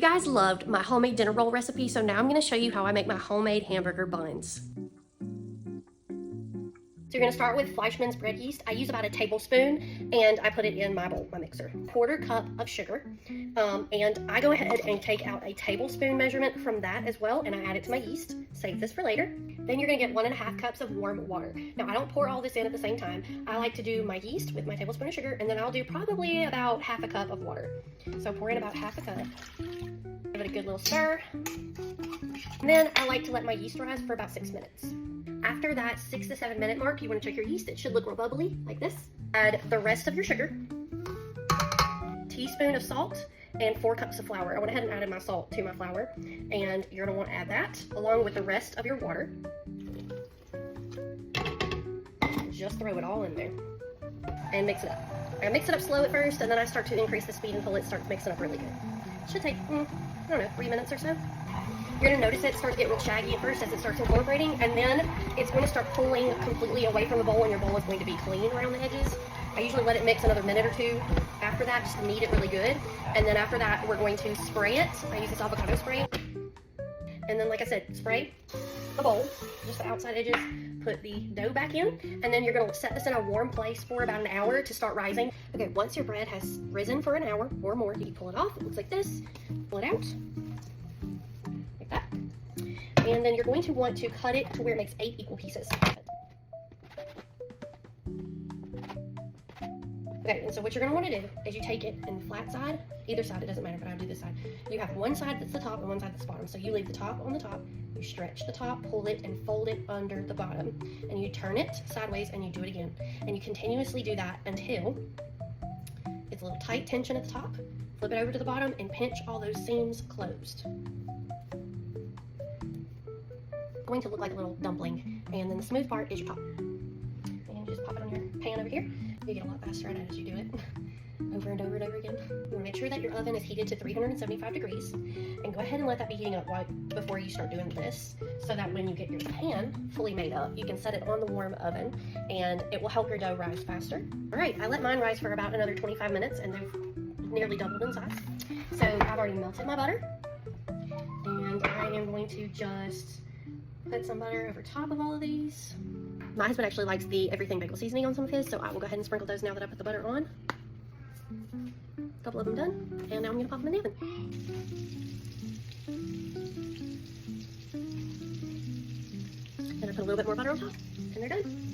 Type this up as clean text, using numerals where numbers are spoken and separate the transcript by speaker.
Speaker 1: guys loved my homemade dinner roll recipe, so now I'm going to show you how I make my homemade hamburger buns. So you're going to start with Fleischmann's bread yeast. I use about a tablespoon and I put it in my bowl, my mixer. 1/4 cup of sugar, and I go ahead and take out a tablespoon measurement from that as well, and I add it to my yeast. Save this for later. Then you're going to get 1.5 cups of warm water. Now I don't pour all this in at the same time. I like to do my yeast with my tablespoon of sugar, and then I'll do probably about 1/2 cup of water. So pour in about 1/2 cup. Give it a good little stir. And then I like to let my yeast rise for about 6 minutes. After that 6 to 7 minute mark, you want to check your yeast. It should look real bubbly, like this. Add the rest of your sugar, teaspoon of salt, and 4 cups of flour. I went ahead and added my salt to my flour, and you're going to want to add that along with the rest of your water. Just throw it all in there and mix it up. I mix it up slow at first, and then I start to increase the speed until it starts mixing up really good. Should take, I don't know, 3 minutes or so. You're going to notice it starts to get real shaggy at first as it starts incorporating, and then it's going to start pulling completely away from the bowl, and your bowl is going to be clean around the edges. I usually let it mix another minute or two after that just to knead it really good, and then after that we're going to spray it. I use this avocado spray, and then like I said, spray the bowl, just the outside edges, put the dough back in, and then you're going to set this in a warm place for about an hour to start rising. Okay, once your bread has risen for an hour or more, you pull it off. It looks like this. Pull it out. Like that. And then you're going to want to cut it to where it makes 8 equal pieces. Okay, and so what you're going to want to do is you take it in the flat side, either side, it doesn't matter, but I'll do this side. You have one side that's the top and one side that's the bottom. So you leave the top on the top, you stretch the top, pull it, and fold it under the bottom. And you turn it sideways and you do it again. And you continuously do that until it's a little tight tension at the top. Flip it over to the bottom and pinch all those seams closed. It's going to look like a little dumpling. And then the smooth part is your top. And you just pop it on your pan over here. You get a lot faster at it as you do it over and over and over again. You want to make sure that your oven is heated to 375 degrees, and go ahead and let that be heating up right before you start doing this, so that when you get your pan fully made up, you can set it on the warm oven and it will help your dough rise faster. All right, I let mine rise for about another 25 minutes and they've nearly doubled in size. So I've already melted my butter, and I am going to just put some butter over top of all of these. My husband actually likes the everything bagel seasoning on some of his, so I will go ahead and sprinkle those now that I put the butter on. A couple of them done, and now I'm going to pop them in the oven. And I put a little bit more butter on top, and they're done.